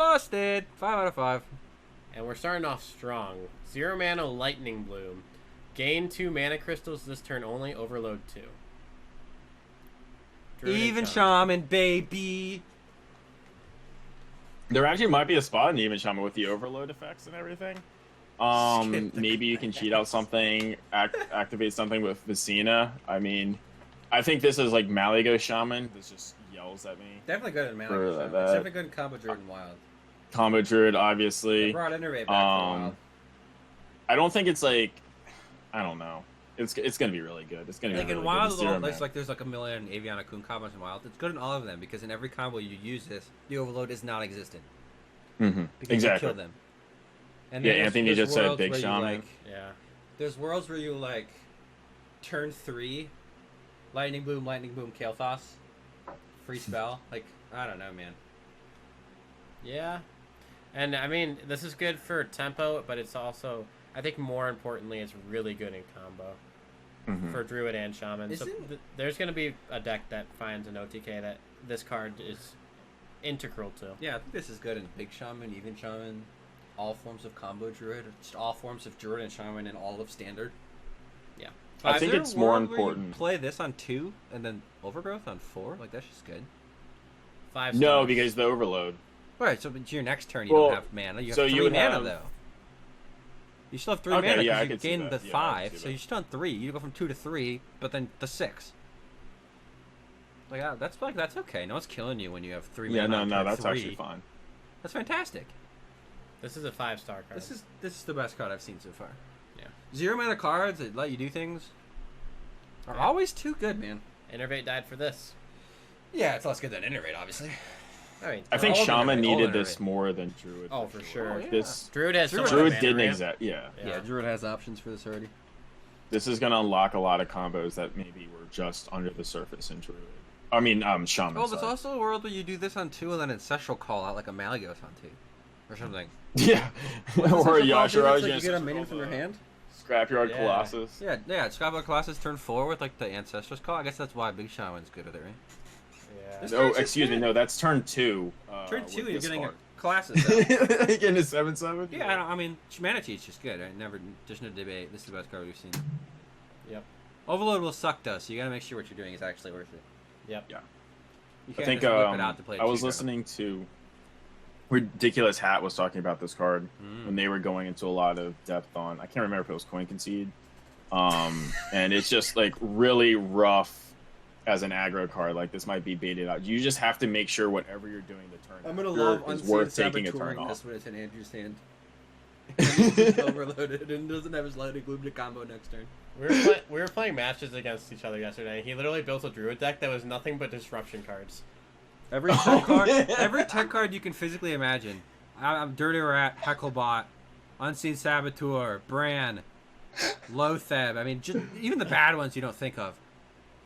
Busted! 5 out of 5. And we're starting off strong. 0 mana Lightning Bloom. Gain 2 mana crystals this turn only. Overload 2. Druid Even and Shaman, baby! There actually might be a spot in Even Shaman with the overload effects and everything. Maybe you can cheat out something, activate something with Vicina. I mean, I think this is like Malago Shaman. This just yells at me. Definitely good in For Malaga. It's that. definitely good in Combo Druid and Wild. Combo Druid, They obviously. brought Innervate back for Wild. I don't think it's like, I don't know. It's gonna be really good. It's gonna be Like really in good. Wild, It's zero there's like a million Aviana Kun combos in Wild. It's good in all of them because in every combo you use this, the overload is not existent. mana. Because Exactly. you kill them. And Yeah, then Anthony there's just said worlds Big where you, Shaman. like, yeah. there's worlds where you like turn 3, Lightning Boom, Kael'thas, free spell. Like, I don't know, man. Yeah. And I mean, this is good for tempo, but it's also, I think more importantly, it's really good in combo for Druid and Shaman. So there's going to be a deck that finds an OTK that this card is integral to. Yeah, I think this is good in Big Shaman, Even Shaman, all forms of combo Druid, just all forms of Druid and Shaman, and all of Standard. Yeah. I think it's more important. Play this on 2 and then Overgrowth on 4? Like, that's just good. 5 No, stars. because the overload. Right, so your next turn you Well, don't have mana. You have so 3 you would mana, have- though. You still have 3 Okay, mana yeah, I because you could see gained the that. Yeah, I could 5, see so that. you're still on 3. You go from 2 to 3, but then the 6. Like, that's okay. No one's killing you when you have 3 Yeah, mana. no, on turn that's 3. actually fine. That's fantastic. This is a 5-star card. This is the best card I've seen so far. Yeah. 0 mana cards that let you do things are Yeah. always too good, man. Innervate died for this. Yeah, it's less good than Innervate, obviously. I mean, I think all of them Shaman are- all needed of them this are- more than Druid. Oh, for sure. Oh, yeah. This Druid has so much Druid mana didn't ramp. exact. Yeah. Yeah, Druid has options for this already. This is gonna unlock a lot of combos that maybe were just under the surface in Druid. I mean, Shaman. Oh, there's sorry. also a world where you do this on 2 and then Ancestral Call out like a Malagos on 2. Or something. Yeah. What's or Ancestral Call do? Yashara. It's like you get a minion from your hand? Scrapyard Yeah. Colossus. Yeah, Scrapyard Colossus turn 4 with like the Ancestral's Call. I guess that's why Big Shaman's good at it, right? Yeah. This No, card's just excuse me. good. No, that's turn 2. Turn with 2 and you're this getting card. a Colossus out. Getting a 7/7. Yeah, I mean, Mana Teach is just good. Right? There's no debate. This is the best card we've seen. Yep. Overload will suck though, so you gotta make sure what you're doing is actually worth it. Yep. Yeah. You I can't think just whip it out to play I was two-drop. listening to Ridiculous Hat was talking about this card when they were going into a lot of depth on. I can't remember if it was Coin Concede, and it's just like really rough as an aggro card. Like this might be baited out. You just have to make sure whatever you're doing the turn I'm gonna after love is Unseen worth taking a turn Saboteuring off. this when it's in Andrew's hand. He's overloaded and doesn't have his Lightning Bloom to combo next turn. We were playing matches against each other yesterday. He literally built a Druid deck that was nothing but disruption cards. Every tech card, every tech card you can physically imagine. I'm Dirty Rat, Hecklebot, Unseen Saboteur, Bran, Lotheb. I mean, just, even the bad ones you don't think of,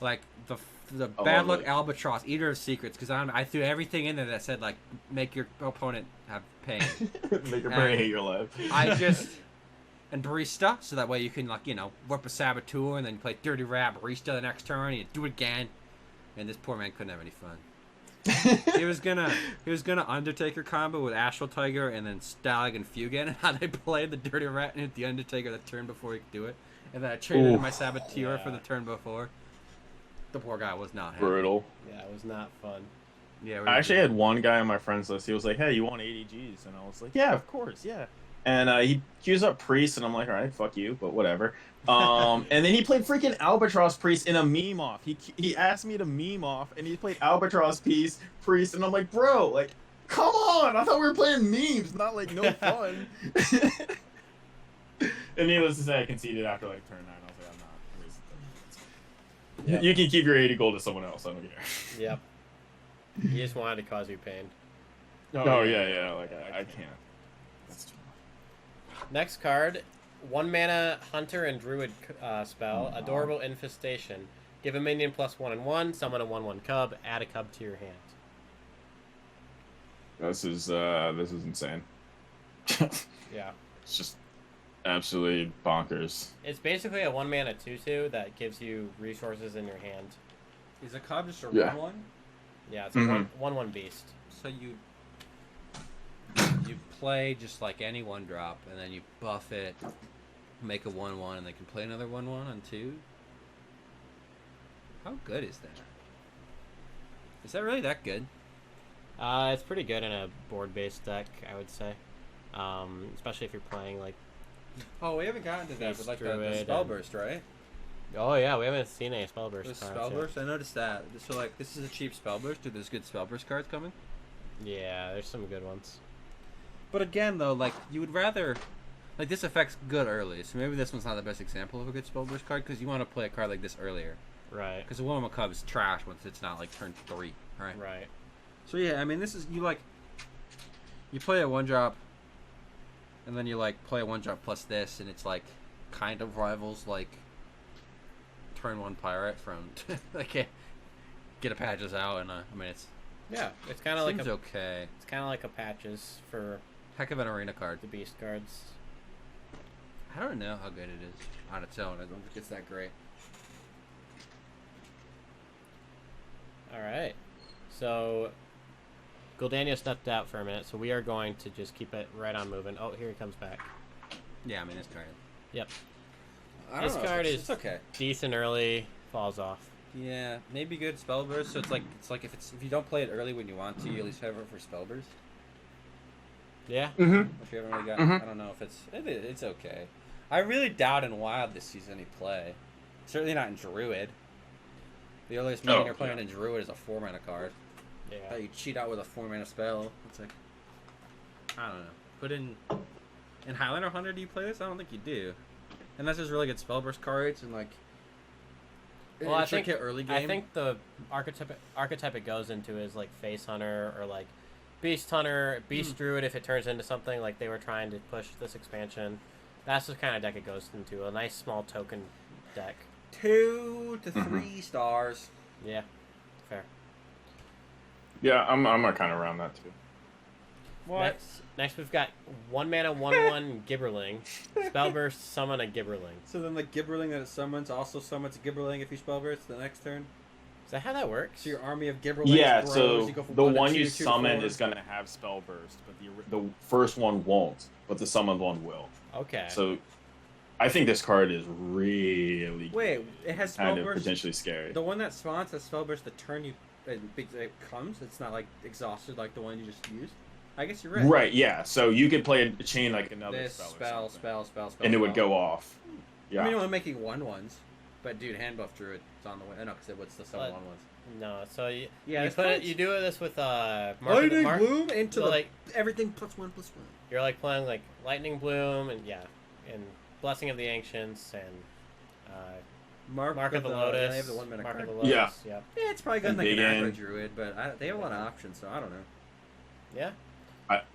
like the bad luck Albatross, Eater of Secrets. Because I threw everything in there that said like make your opponent have pain. Make your brain hate your life. I just and Barista, so that way you can like whip a Saboteur and then you play Dirty Rat, Barista the next turn, and you do it again. And this poor man couldn't have any fun. he was gonna Undertaker combo with Astral Tiger and then Stalag and Fugan, and how they played the Dirty Rat and hit the Undertaker the turn before he could do it, and then I traded in my Saboteur for the turn before. The poor guy was not happy. Brutal. Yeah, it was not fun. Yeah, I actually had one guy on my friends list. He was like, "Hey, you want 80 Gs?" And I was like, "Yeah, of course, yeah." And he queues up Priest, and I'm like, "All right, fuck you, but whatever." And then he played freaking Albatross Priest in a meme off. He asked me to meme off, and he played Albatross Priest, and I'm like, "Bro, like, come on! I thought we were playing memes, not like no fun." And needless to say, I conceded after like turn 9. I was like, "I'm not wasting time." Yep. You can keep your 80 gold to someone else. I don't care. Yep. He just wanted to cause you pain. Oh yeah. Like I can't. That's too much. Next card, 1 mana Hunter and Druid spell, Adorable Infestation. Give a minion +1/1, summon a 1/1 cub, add a cub to your hand. This is insane. Yeah. It's just absolutely bonkers. It's basically a 1 mana 2/2 that gives you resources in your hand. Is a Cobb just a Yeah. 1/1? Yeah, it's a 1/1 beast. So you play just like any 1-drop, and then you buff it, make a 1/1, and they can play another 1/1 on 2. How good is that? Is that really that good? It's pretty good in a board-based deck, I would say. Especially if you're playing like. Oh, we haven't gotten to that with like the Druid Spellburst, right? Oh yeah, we haven't seen any Spellburst The cards Spellburst, I noticed that. So like, this is a cheap Spellburst. Dude, there's good Spellburst cards coming. yet. Yeah, there's some good ones. But again, though, like you would rather, like this affects good early. So maybe this one's not the best example of a good Spellburst card because you want to play a card like this earlier. Right. Because the Woman Cub is trash once it's not like turn 3, right? Right. So yeah, I mean, this is you play a 1-drop, and then you like play a 1-drop plus this, and it's like kind of rivals like turn 1 pirate from like get a patches out, and I mean it's it's kind of like okay. It's kind of like a patches for Heck of an arena card. the beast cards. I don't know how good it is on its own. I don't think it's that great. All right. So Gu1Danie1 stepped out for a minute, so we are going to just keep it right on moving. Oh, here he comes back. Yeah, I mean this card. Yep. I This don't know, card it's is okay. decent early, falls off. Yeah, maybe good Spellburst. So it's like if you don't play it early when you want to, you at least have it for Spellburst. Yeah. If you haven't really got, I don't know if it's okay. I really doubt in Wild this season he play. Certainly not in Druid. The earliest meaning you're playing in Druid is a 4-mana card. Yeah. That you cheat out with a 4-mana spell. It's like, I don't know. Put in Highlander Hunter, do you play this? I don't think you do. Unless there's really good Spellburst cards and like. Well, I think early game. I think the archetype it goes into is like Face Hunter or like Beast Hunter, Beast Druid if it turns into something like they were trying to push this expansion. That's the kind of deck it goes into. A nice small token deck. 2 to 3 stars. Yeah, fair. Yeah, I'm kind of around that too. What? Next we've got 1-mana 1/1 Gibberling. Spellburst, summon a Gibberling. So then the Gibberling that it summons also summons a Gibberling if you Spellburst the next turn? Is that how that works? So your army of Gibberlings Yeah, grows, so you go from the 1 to one 2 you to 2 to summon 4. is going to have Spellburst, but the first one won't, but the summoned one will. Okay. So I think this card is really Wait, it has kind of Spellburst? potentially scary. The one that spawns has Spellburst the turn it comes? It's not like exhausted like the one you just used? I guess you're right. Right, yeah. So you could play a chain like another This spell, or spell, something, and it would go off. Yeah. I mean, only making 1/1s. But dude, hand buff Druid is on the way. No, because what's the 7 1/1s? No, so you it's put it. nice. You do this with Lightning Bloom into so the like everything +1/+1. you're like playing like Lightning Bloom and and Blessing of the Ancients and Mark of the Lotus. Yeah, they have the 1-mana Mark card. of the Lotus. Yeah. Yeah. Yeah, it's probably good in like Big an aggro end. Druid, but they have a lot of options, so I don't know. Yeah.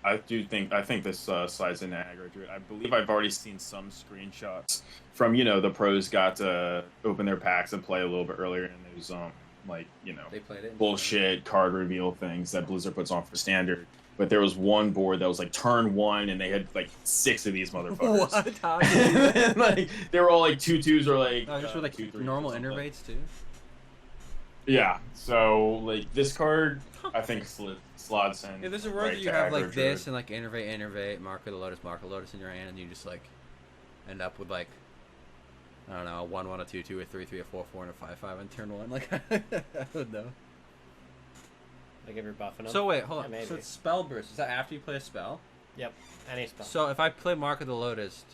I think this slides into aggro Druid. I believe I've already seen some screenshots from the pros got to open their packs and play a little bit earlier, and there's They played it. bullshit card reveal things that Blizzard puts on for standard. But there was one board that was like turn 1, and they had like 6 of these motherfuckers. What? How do you do that? And, like they were all like 2/2s or like Just with like 2/3s or normal something. innervates too. Yeah. So like this card, I think slots in. Yeah, there's a world right that you to have aggro like Druid. this and like innervate, Mark of the Lotus in your hand, and you just like end up with like I don't know, a 1/1, a 2/2, a 3/3, a 4/4, and a 5/5 on turn 1. Like I don't know. Like if you're buffing them. So wait, hold Yeah, on. maybe. So it's Spellburst. Is that after you play a spell? Yep. Any spell. So if I play Mark of the Lotus,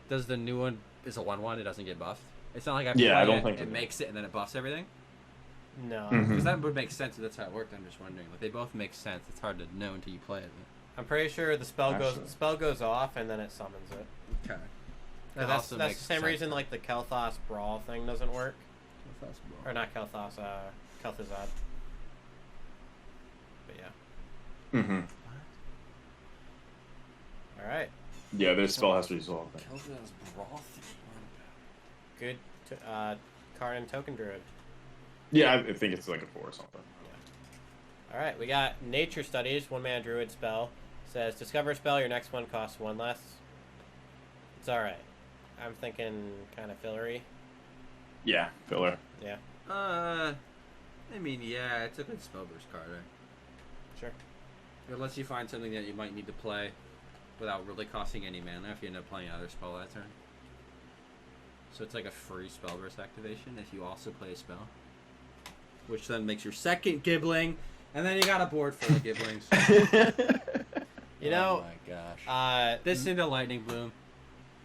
does the new one is a 1/1? It doesn't get buffed. It's not like I Yeah, I play don't it, think it it makes it and then it buffs everything. No. Mhm. Because that would make sense if that's how it worked. I'm just wondering. Like they both make sense. It's hard to know until you play it. I'm pretty sure the spell Actually. goes off and then it summons it. Okay. That's the same reason like the Kel'Thas Brawl thing doesn't work. Or not Kel'Thas, Kel'Thuzad. But yeah. Mm-hmm. Alright. Yeah, this spell has to resolve. Good card and token druid. Yeah, I think it's like a 4 or something. Alright, we got Nature Studies, 1-mana druid spell. Says discover a spell, your next one costs 1 less. It's alright. I'm thinking kind of fillery. Yeah, filler. Yeah. I mean, yeah, it's a good Spellburst card, right? Sure. Unless you find something that you might need to play. without really costing any mana if you end up playing another spell that turn. So it's like a free spell burst activation if you also play a spell. Which then makes your second Gibbling, and then you got a board full of Gibblings. You know, oh my gosh. This into Lightning Bloom.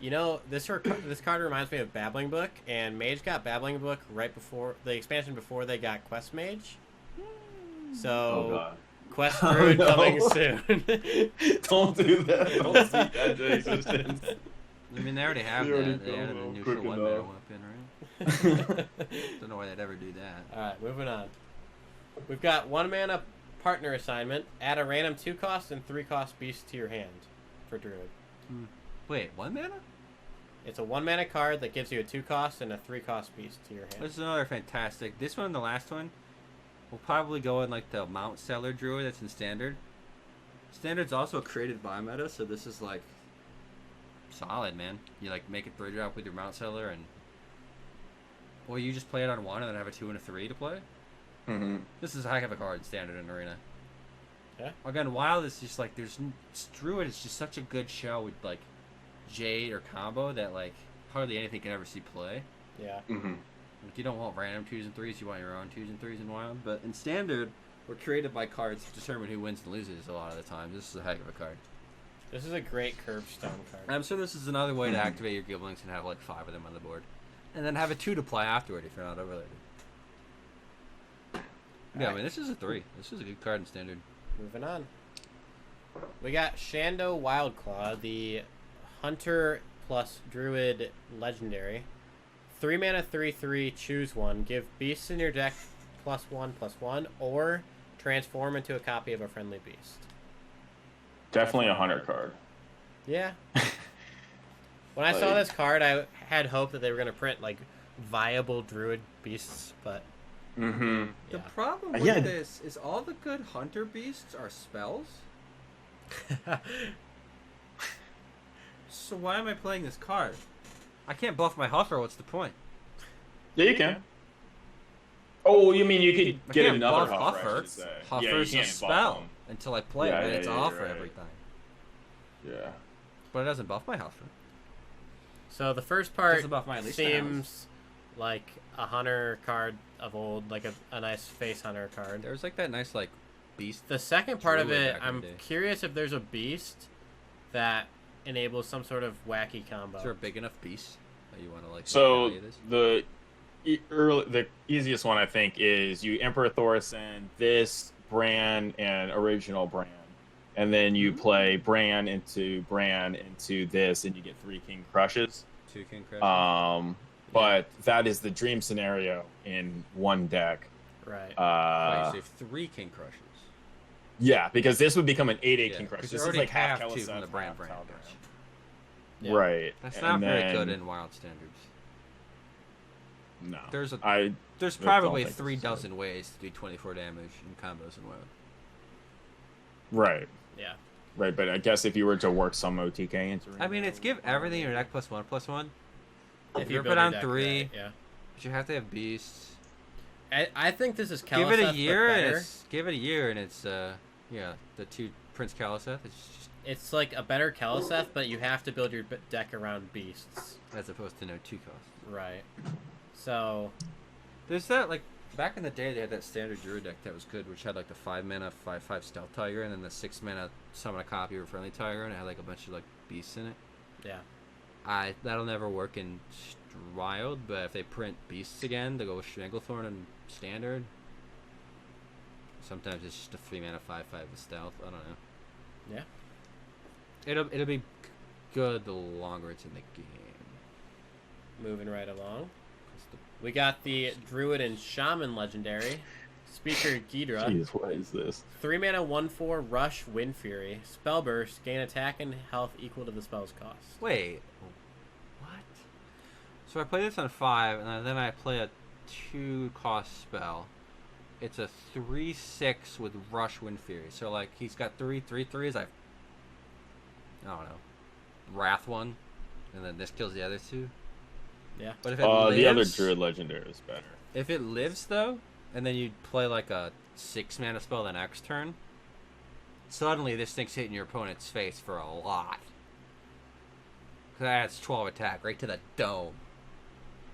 You know, this card reminds me of Babbling Book, and Mage got Babbling Book right before the expansion before they got Quest Mage. So, Quest Druid coming soon. Don't do that. Don't speak that to existence. I mean, they already have that. They added a neutral one mana weapon, right? Don't know why they'd ever do that. Alright, moving on. We've got 1 mana partner assignment. Add a random 2-cost and 3-cost beast to your hand for Druid. Wait, 1 mana? It's a 1 mana card that gives you a 2-cost and a 3-cost beast to your hand. This is another fantastic. This one and the last one will probably go in like the Mount Seller Druid that's in Standard. Standard's also a created buy meta, so this is like solid, man. You like make it bridge out with your Mount Seller, and or you just play it on 1 and then have a 2 and a 3 to play. This is a heck of a card in Standard and Arena. Yeah. Again, Wild is just like Druid is just such a good show with like Jade or combo that like hardly anything can ever see play. Yeah. Like, you don't want random 2s and 3s, you want your own 2s and 3s in Wild. But in Standard, we're created by cards to determine who wins and loses a lot of the time. This is a heck of a card. This is a great curved stone card. I'm sure this is another way to activate your Giblings and have like 5 of them on the board. And then have a 2 to play afterward if you're not overlated. Yeah, I mean, this is a 3. This is a good card in Standard. Moving on. We got Shando Wildclaw, the Hunter plus Druid Legendary. 3 mana, 3/3, choose one. Give beasts in your deck +1/+1, or transform into a copy of a friendly beast. Definitely a hunter card. Yeah. When I saw this card, I had hope that they were going to print like viable Druid beasts, but The problem with this is all the good hunter beasts are spells. So why am I playing this card? I can't buff my Huffer, what's the point? Yeah, you can. Oh, you mean you could get another buff Huffer? Huffer's a spell until I play it, and it's off for every time. Yeah. But it doesn't buff my Huffer. So the first part buff my Unleashed seems like a hunter card of old, like a nice face hunter card. There's like that nice like beast. The second part of Druid it, back in I'm the day. curious if there's a beast that enables some sort of wacky combo. Is there a big enough beast that you want to like? So play this? the easiest one I think is you Emperor Thorson, this Bran, and original Bran, and then you play Bran into this, and you get 3 King Crushes. 2 King Crushes. But that is the dream scenario in one deck. Right. Wait, so you have 3 King Crushes. Yeah, because this would become an 8/8 King Crush. Because This you is already like half have 2 Keleseth, from the Brand half Brand. Talbot. Yeah. Right. That's And not very then- good in Wild Standards. No. There's I probably don't think 3 so. dozen ways to do 24 damage in combos in Wild. Right. Yeah. Right, but I guess if you were to work some OTK into it. I mean, it's give everything in your deck +1/+1. If you you rip build it your on deck 3, right, yeah. but you have to have beasts. I think this is Keleseth, Give it a year, but and better. it's the 2 Prince Keleseth. It's just It's like a better Keleseth, but you have to build your deck around beasts. as opposed to no 2 cost. Right. So, There's that like back in the day they had that standard Druid deck that was good, which had like the 5 mana 5/5 Stealth Tiger, and then the 6 mana summon a copy of a friendly Tiger, and it had like a bunch of like beasts in it. yeah. That'll never work in Wild, but if they print beasts again to go with Stranglethorn and Standard, sometimes it's just a 3 mana 5/5 with Stealth. I don't know. Yeah. It'll be good the longer it's in the game. Moving right along. We got the Druid and Shaman Legendary. Speaker Ghidra. Jeez, what is this? 3 mana 1/4 Rush Wind Fury. Spell Burst. Gain attack and health equal to the spell's cost. Wait, what? So I play this on 5, and then I play a 2-cost spell. It's a 3/6 with Rush Wind Fury. So like he's got 3/3/3s. I don't know, Wrath one, and then this kills the other 2. Yeah. But if it lives, The other Druid Legendary is better. if it lives though, and then you play like a 6 mana spell the next turn, suddenly this thing's hitting your opponent's face for a lot. That's 12 attack right to the dome.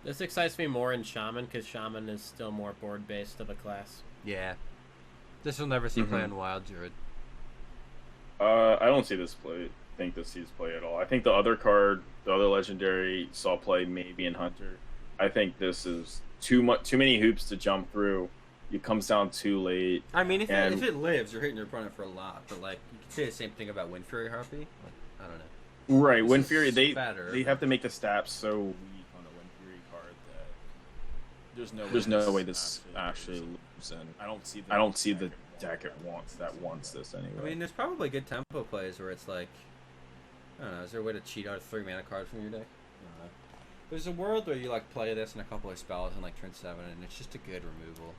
This excites me more in Shaman because Shaman is still more board based of a class. Yeah. This will never see play on Wild Druid. I don't see this play. Think this sees play at all. I think the other card, the other legendary, saw play maybe in Hunter. I think this is too many hoops to jump through. It comes down too late. I mean, if it lives, you're hitting your opponent for a lot. But like, you can say the same thing about Wind Fury Harpy. Like, I don't know. Right, Wind Fury, they better, have to make the stats so weak on a Wind Fury card that there's no way this actually lives, and I don't see the deck it wants this anyway. I mean, there's probably good tempo plays where it's like, I don't know, is there a way to cheat out a 3-mana card from your deck? I don't know. There's a world where you like play this and a couple of spells and like turn 7, and it's just a good removal.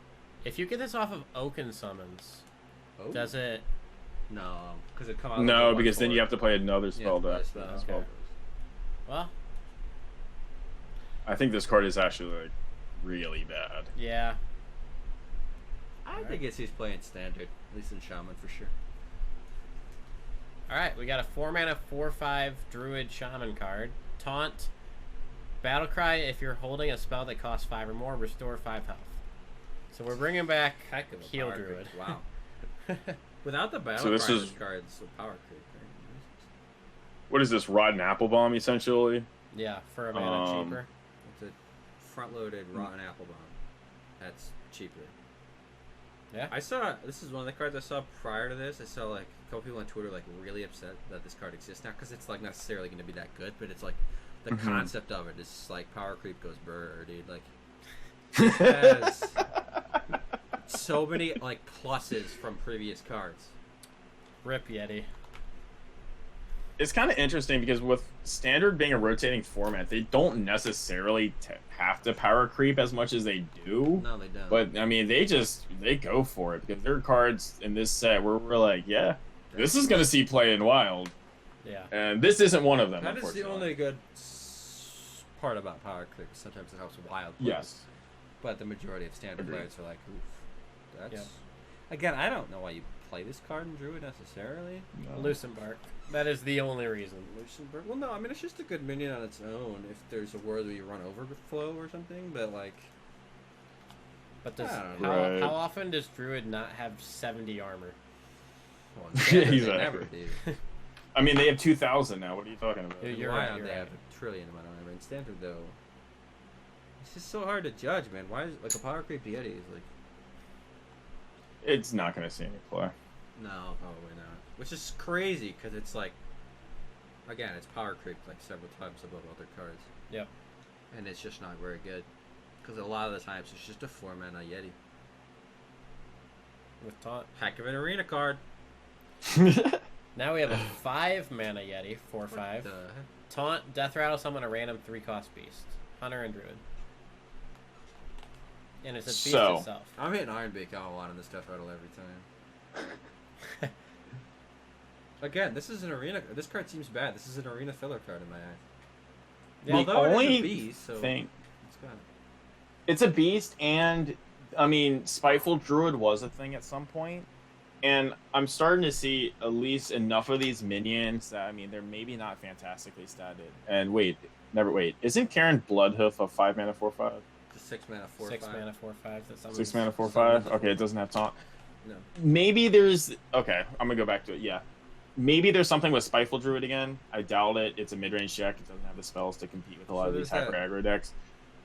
If you get this off of Oaken Summons, does it? No, because it come out. No, because then you have to play another spell deck. Okay. Well, I think this card is actually like really bad. Yeah. I think it's he's playing standard, at least in Shaman for sure. All right, we got a 4-mana 4/5 Druid Shaman card. Taunt. Battlecry. If you're holding a spell that costs 5 or more, restore 5 health. So we're bringing back Heck of a Heal power Druid. creep. Wow. Without the battle So this is card, it's a power creep. Right? what is this? Rotten Apple Bomb essentially. Yeah, for a mana cheaper. It's a front-loaded rotten apple bomb. That's cheaper. Yeah. I saw, this is one of the cards I saw prior to this. I saw like a couple people on Twitter like really upset that this card exists now because it's like not necessarily going to be that good, but it's like the concept of it is like power creep goes brrrr, dude. Like it has so many like pluses from previous cards. Rip Yeti. It's kind of interesting because with Standard being a rotating format, they don't necessarily have to power creep as much as they do. No, they don't. But I mean, they go for it because there are cards in this set where we're like, yeah, this is gonna see play in Wild. Yeah. And this isn't one of them. That is the only good part about power creep. Sometimes it helps Wild players. Yes. But the majority of Standard players are like, oof, that's. Yep. Again, I don't know why you play this card in Druid necessarily. No. Lucenbark. That is the only reason. Lucenbark. Well, no, I mean it's just a good minion on its own. If there's a world where you run overflow or something, but like. But does Right. how often does Druid not have 70 armor? Well, in Standard, Exactly. they never do. I mean, they have 2,000 now. What are you talking about? You're You're right, right. you're They right. have a trillion amount of armor. In Standard, though, it's just so hard to judge, man. Why is like a power creep deity is like. It's not going to see any play. No, probably not. Which is crazy because it's like, again, it's power creeped like several times above other cards. Yep. And it's just not very good because a lot of the times it's just a 4-mana Yeti. With taunt. Heck of an arena card. Now we have a 5-mana Yeti, 4/5. Taunt, Death Rattle, summon a random 3-cost beast. Hunter and Druid. And it's a beast itself. I'm hitting Ironbeak out a lot on this Death Rattle every time. Again, this is an arena. This card seems bad. This is an arena filler card in my eyes. The Although it only is a beast, so thing, it's got it. it's a beast, and I mean, Spiteful Druid was a thing at some point, and I'm starting to see at least enough of these minions that I mean, they're maybe not fantastically statted. And wait, isn't Karen Bloodhoof a 5-mana 4/5? It's a 6-mana 4/5. 6-mana 4/5. That summons 6-mana 4/5. Okay, it doesn't have taunt. No. Maybe there's okay. I'm gonna go back to it. Yeah, maybe there's something with Spiteful Druid again. I doubt it. It's a mid-range deck. It doesn't have the spells to compete with a lot of these hyper aggro decks.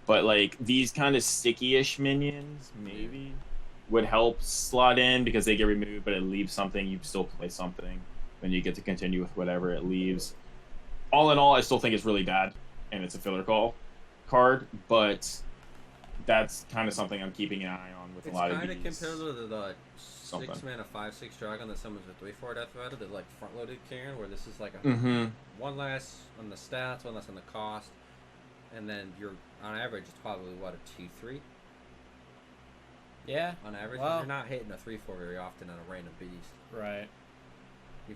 But like these kind of sticky-ish minions, maybe would help slot in because they get removed, but it leaves something. You still play something, then you get to continue with whatever it leaves. All in all, I still think it's really bad, and it's a filler card. But that's kind of something I'm keeping an eye on with a lot of these. It's kind of compared to the 6-mana 5/6 dragon that summons a 3/4 Death Rattle, the like front-loaded Karen, where this is like a one less on the stats, one less on the cost, and then you're on average it's probably what, a 2/3. Yeah. On average, Well, you're not hitting a 3/4 very often on a random beast. Right.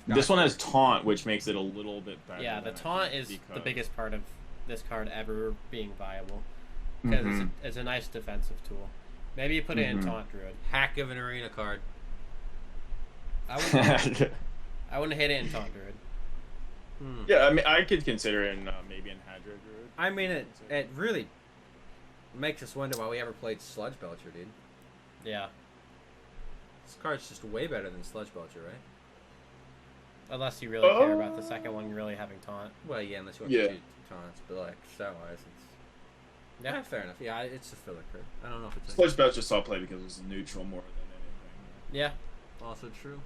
This one has taunt, which makes it a little bit better. Yeah, the than I taunt think, is the because- biggest part of this card ever being viable. Because it's a nice defensive tool. Maybe you put it in Taunt Druid. Hack of an arena card. I I wouldn't hate it in Taunt Druid. Yeah, I mean, I could consider it in, maybe in Hydra Druid. I mean, it really makes us wonder why we ever played Sludge Belcher, dude. Yeah. This card's just way better than Sludge Belcher, right? Unless you really care about the second one really having taunt. Well, yeah, unless you want to do taunts, but like stat-wise, it's fair enough. Yeah, it's a filler card. I don't know if it's Sludge Belcher saw play because it was neutral more than anything. Yeah. Also true.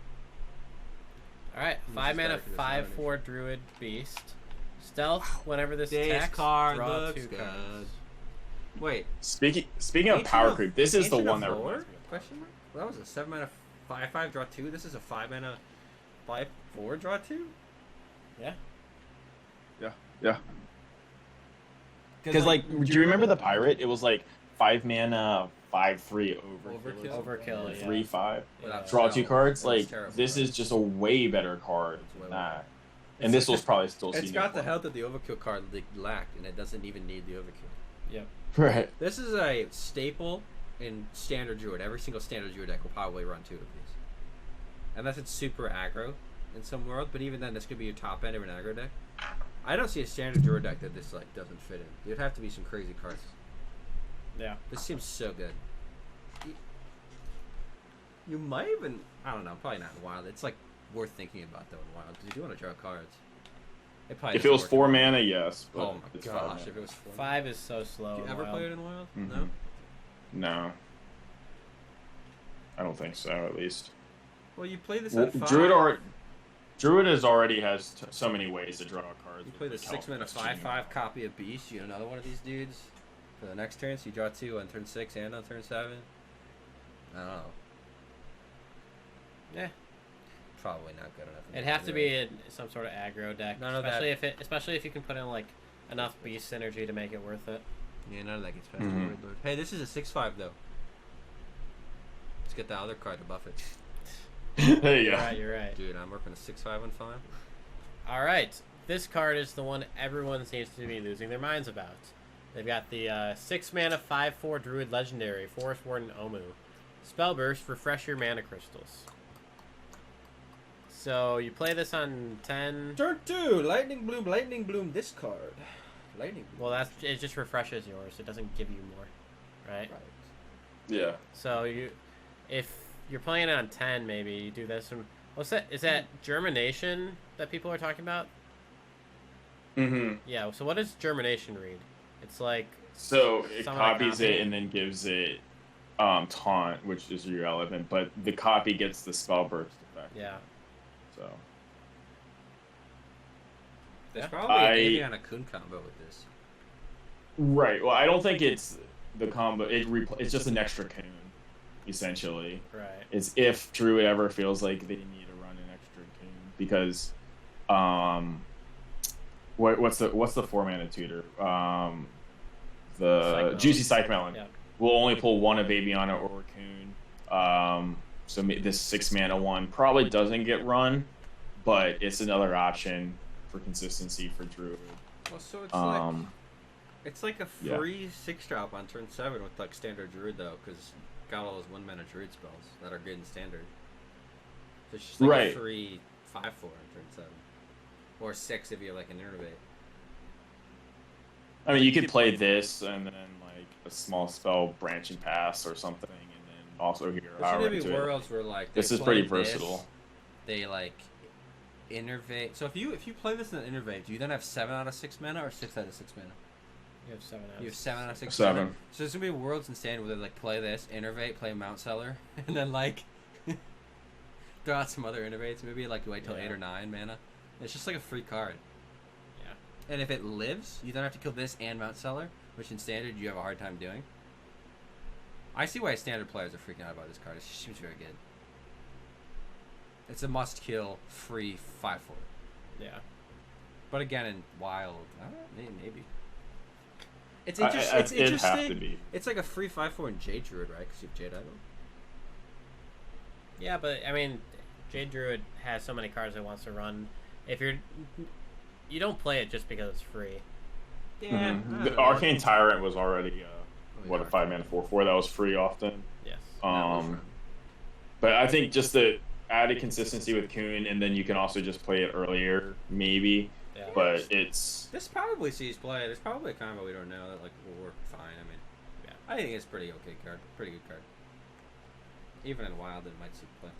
All right, 5 mana, 5/4 Druid Beast. Stealth. Whenever this attacks, card draw looks 2 good. cards. Wait. Speaking of power creep, this is the one that reminds me of question mark? Well, that was a 7 mana 5/5 draw 2. This is a 5 mana 5/4 draw 2. Yeah. Yeah. Because like, do you remember the pirate? It was like 5 mana 5/3 Overkill. 3/5. Yeah. Draw 2 cards. Like terrible, this is just a way better card than that. And this was probably still. It's got the health that the overkill card lacked, and it doesn't even need the overkill. Yep. Right. This is a staple in standard Druid. Every single standard Druid deck will probably run 2 of these, unless it's super aggro in some world. But even then, this could be your top end of an aggro deck. I don't see a standard Druid deck that this like doesn't fit in. There'd have to be some crazy cards. Yeah. This seems so good. You might even, I don't know, probably not in Wild. It's like worth thinking about though in Wild because you do want to draw cards. If it was 4 mana, yes. But Oh my it's gosh! 5 If it was 4 5 is so slow. Do you in ever Wild. play it in Wild? Mhm. No. No. I don't think so, at least. Well, you play this Well, at 5. Druid already has so many ways to draw cards. You play the 6 mana 5/5 copy of Beast. You get another one of these dudes for the next turn. So you draw 2 on turn 6 and on turn 7. I don't know. Yeah. Probably not good enough. It'd have to be in some sort of aggro deck, None of especially if you can put in like enough beast synergy to make it worth it. Yeah, none of that gets past Mhm. the Word Lord. Hey, this is a 6/5 though. Let's get the other card to buff it. There you go. You're right. Dude, I'm working a 6/5 on 5. All right, this card is the one everyone seems to be losing their minds about. They've got the 6 mana 5/4 Druid Legendary Forest Warden Omu. Spell Burst, refresh your mana crystals. So you play this on 10. Turn 2, Lightning Bloom this card. Lightning Bloom. Well, it just refreshes yours. It doesn't give you more, right? Yeah. So if you're playing it on 10, maybe you do this. And what's that? Is that Germination that people are talking about? Mm-hmm. Yeah. So what does Germination read? It's like. So it Summon a copies copy. it and then gives it taunt, which is irrelevant, but the copy gets the spell burst effect. Yeah. So. There's probably an Avian Akun combo with this. Right. Well, I don't think it's the combo. It's just an extra coon, essentially. Right. It's if Druid ever feels like they need to run an extra coon because, what's the 4 mana tutor? The Juicy Scythe Melon. Yeah. We'll only pull one of Aviana or Coon. So this 6 mana one probably doesn't get run, but it's another option for consistency for Druid. Well, so it's like a free 6-drop on turn 7 with like standard Druid though, because got all those 1 mana Druid spells that are good in standard. So it's just like a free 5/4 on turn 7, or 6 if you have like an Innervate. I mean, you could play this and then like a small spell branching pass or something, and then also here. There's gonna be worlds where like this is pretty versatile. They like Innervate. So if you play this in an Innervate, do you then have 7 out of 6 mana or 6 out of 6 mana? You have 7 out. You have 7 out of 6 7. mana. So there's gonna be worlds in standard where they like play this, Innervate, play Mount Seller, and then like throw out some other Innervates. Maybe like wait till 8 or 9 mana. It's just like a free card. And if it lives, you don't have to kill this and Mount Seller, which in standard you have a hard time doing. I see why standard players are freaking out about this card. It seems very good. It's a must-kill, free 5/4. Yeah. But again, in Wild, I don't know, maybe. It's It'd interesting. have to be. It's like a free 5/4 in Jade Druid, right? Because you have Jade Idol. Yeah, but I mean, Jade Druid has so many cards it wants to run. If you don't play it just because it's free. Yeah. The Arcane Tyrant was already a 5 mana 4/4 that was free often. Yes. But I think just the added consistency with Kuhn, and then you can also just play it earlier, maybe. Yeah. But it's This probably sees play. There's probably a combo we don't know that like will work fine. I mean, Yeah. I think it's pretty okay card, pretty good card. Even in wild, it might see play.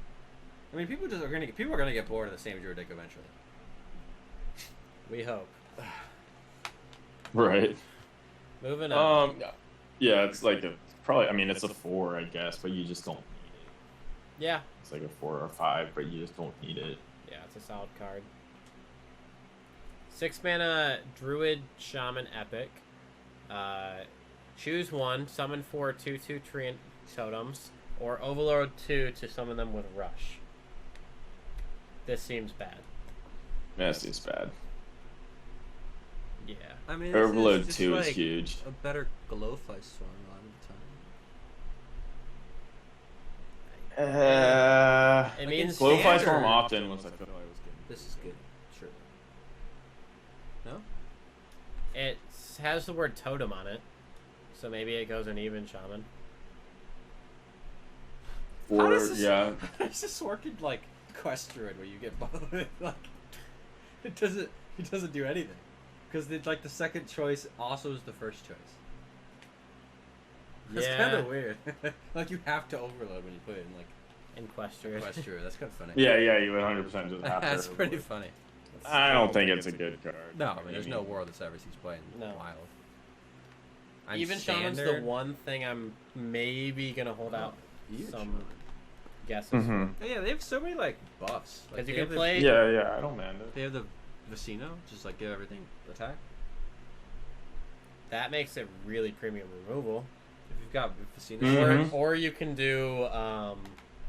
I mean, people are gonna get bored of the same Druid deck eventually. We hope. right. Moving on. Yeah, it's like probably. I mean, it's a 4, I guess, but you just don't need it. Yeah. It's like a 4 or 5, but you just don't need it. Yeah, it's a solid card. 6 mana Druid Shaman Epic. Choose one, summon 4 2/2 Treant totems, or overload 2 to summon them with Rush. This seems bad. This is bad. Yeah. I mean, Overload it's 2 like is huge. a better Glowfly Swarm a lot of the time. It means Glowfly standard. Storm often was I feel like was good. This is good, sure. No? it has the word totem on it, so maybe it goes an even shaman. How Or does this, yeah. How does this work in like Quest Druid where you get both? Like, it doesn't do anything because like the second choice also is the first choice. That's kind of weird. Like you have to overload when you put it in like In Quest Druid. Quest Druid. That's kind of funny. Yeah, you 100% just have to. That's pretty funny. I don't think it's a good card. No, I mean there's no world that's ever sees playing No. wild. Even Shaman's the one thing I'm maybe gonna hold out Even some Shaman. guesses. Mm-hmm. Yeah, they have so many like buffs. Like, Because you they can have play. Yeah, I don't mind it. They have the Vicino, just like give everything attack. That makes it really premium removal. If you've got Vicino, Mhm. Or you can do.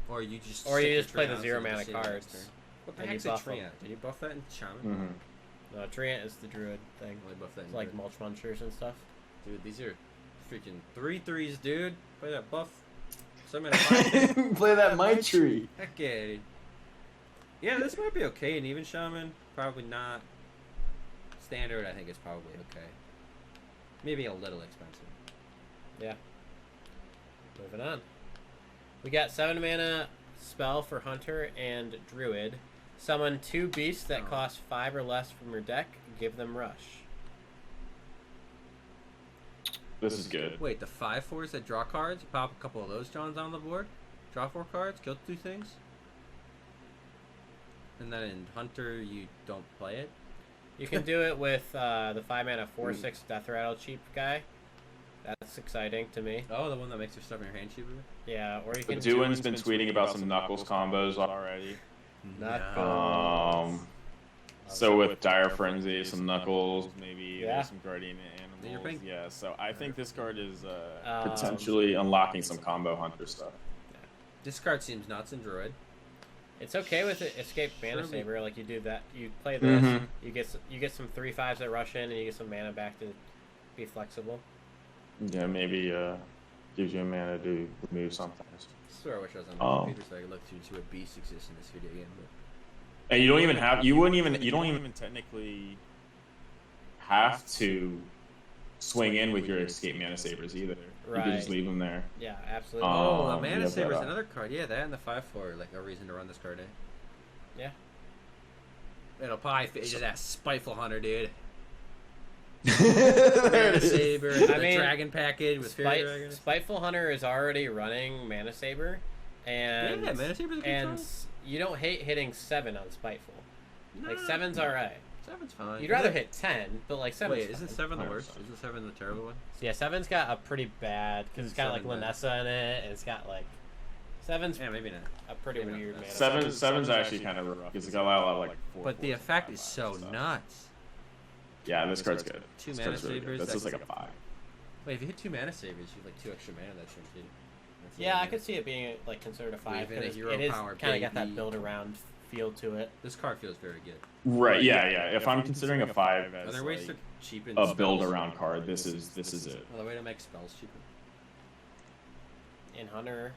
or you just Or you stick just play Treant the on 0 so mana Vicino next cards. turn. What the and you heck's a buff 'em. Treant? Did you buff that in Shaman? Mm-hmm. No, Treant is the Druid thing. Only buff that in It's like Druid. mulch munchers and stuff. Dude, these are freaking 3/3s, dude. Play that buff. Some at 5. Play that Might Tree. Heck yeah, dude. Yeah, this might be okay. And even Shaman, probably not. Standard, I think is probably okay. Maybe a little expensive. Yeah. Moving on. We got 7 mana spell for Hunter and Druid. Summon 2 beasts that Oh. cost 5 or less from your deck. Give them Rush. This is good. Wait, the 5/4s that draw cards? You pop a couple of those Johns on the board. Draw 4 cards, kill 2 things. And then in Hunter, you don't play it. You can do it with the 5 mana 4/6 Death Rattle cheap guy. That's exciting to me. Oh, the one that makes your stuff in your hand cheaper? Yeah, or you But can Gu1's been tweeting about some Knuckles combos already. Knuckles. So with Dire Frenzy, some Knuckles, maybe Yeah. some Guardian You're Animals. paying- Yeah, so I think this card is potentially unlocking some combo Hunter stuff. This card seems nuts in Druid. It's okay with it. Escape Mana Surely. Saber, like you do that. You play this. Mhm. You get some 3/5s that rush in, and you get some mana back to be flexible. Yeah, maybe gives you a mana to remove something. I swear I wish I was on Oh. my computer so I could look to what beast exists in this video game. And you don't even have. You don't even technically have to swing in with your escape mana sabers either. You can just Right. leave them there. Yeah, absolutely. Oh, the you Mana have Saber is that. another card. Yeah, that and the 5/4 like a reason to run this card in. Yeah. It'll probably fit into that Spiteful Hunter, dude. There Mana it is. Saber, I the mean, Dragon package with Fairy Dragons. Spiteful Hunter is already running Mana Saber, and Yeah, Mana Saber's a good and card. you don't hate hitting 7 on Spiteful. Like Nah, 7's alright. 7's fine. You'd rather hit 10, but like 7's Wait, isn't fine. 7 the 100%. worst? Isn't 7 the terrible one? So yeah, 7's got a pretty bad because it's got like 7 bad. Lanessa in it, and it's got like 7's Yeah, maybe not. a pretty Maybe not. weird mana. Seven's actually kind of rough. It's got a lot of like. But the effect is so nuts. Yeah, this card's good. 2 This Mana card's really good. Sabers. This that's is like a 5. Wait, if you hit 2 Mana Sabers, you have like 2 extra mana that turn too. That's Yeah, I really could good. see it being like considered a 5 Even a because hero it is power kind of got that baby. build around feel to it. This card feels very good. Right. Yeah. If I'm considering a 5 Are as there ways like to cheapen a build spells? around card, this is it. Are there way to make spells cheaper? In Hunter,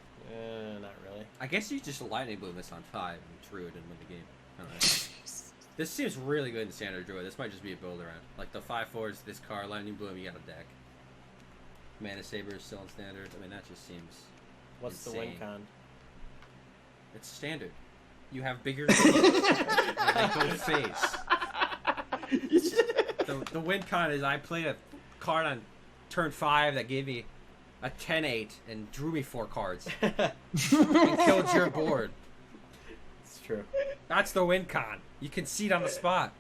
not really. I guess you just lightning bloom this on 5 and Druid and win the game. I don't know. This seems really good in standard Druid. This might just be a build around. Like the 5/4s, this card, lightning bloom, you got a deck. Mana Saber is still in standard. I mean, that just seems What's the win insane. con? It's standard. You have bigger teeth. They go face. The win con is I played a card on turn 5 that gave me a 10-8 and drew me 4 cards. And killed your board. It's true. That's the win con. You can see it on the spot.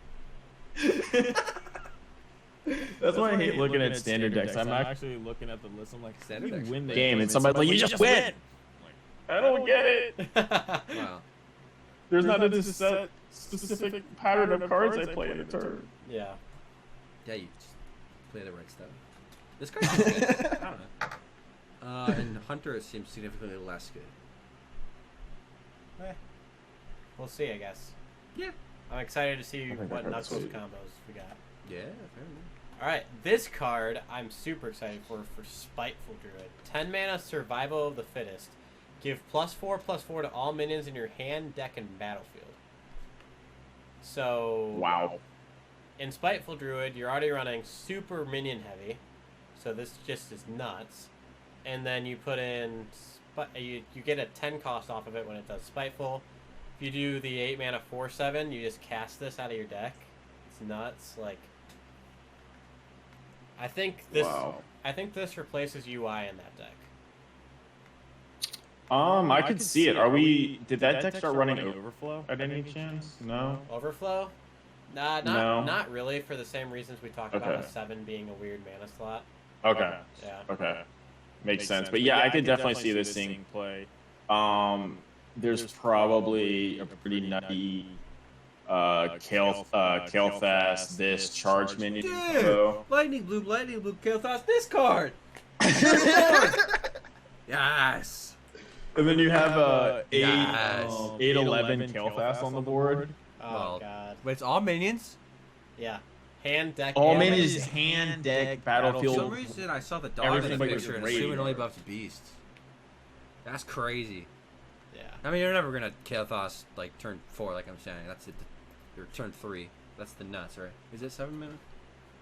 That's why I hate looking at standard decks. I'm actually looking at the list. I'm like, Standard decks. win the game, and somebody's like, you just win. Like, I don't get it. Wow. There's not a set specific pattern of cards I play in a turn. Yeah. Yeah, you just play the right stuff. This card's good. I don't know. And Hunter it seems significantly less good. We'll see, I guess. Yeah. I'm excited to see think what that Knuckles card's sweet. combos we got. Yeah, fair enough. Alright, this card I'm super excited for Spiteful Druid. 10 mana Survival of the Fittest. Give +4/+4 to all minions in your hand, deck, and battlefield. So... Wow. In Spiteful Druid, you're already running super minion heavy. So this just is nuts. And then you put in... You get a 10 cost off of it when it does Spiteful. If you do the 8 mana 4/7, you just cast this out of your deck. It's nuts. Like... I think this replaces UI in that deck. I could see it. Are we? Did that deck start running Overflow at any chance? No. Overflow? Nah, not really. For the same reasons we talked about with 7 being a weird mana slot. Okay. Yeah. Okay. Makes sense. But yeah, I could definitely see this thing play. There's probably a pretty nutty Kael'thas, this charge minion. Dude! So. Lightning Blue, Kael'thas, this card! Yes! And then you have 8, Yes. 8/11 Kael'thas on the board. Oh, Well, God. But it's all minions? Yeah. Hand, deck, All and minions minions. is hand, deck, For battlefield. some reason, I saw the dog in Everything the but your picture and graveyard. assumed it only buffs beasts. That's crazy. Yeah. I mean, you're never gonna Kael'thas like turn 4, like I'm saying. That's it. Your turn 3. That's the nuts, right? Is it 7 mana?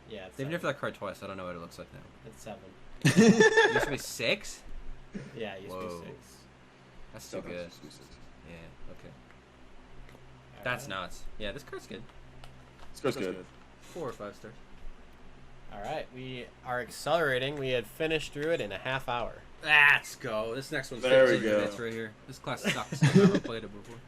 Yeah, it's They've 7. nerfed that card twice. I don't know what it looks like now. It's 7. It used to be 6. Yeah, it used to Whoa. be 6. That's too good. Yeah. Okay. That's nuts. Yeah, this card's good. This goes good. 4 or 5 stars. Alright, we are accelerating. We had finished Druid in a half hour. Let's go. This next one's There we 15 go. minutes right here. This class sucks. I've never played it before.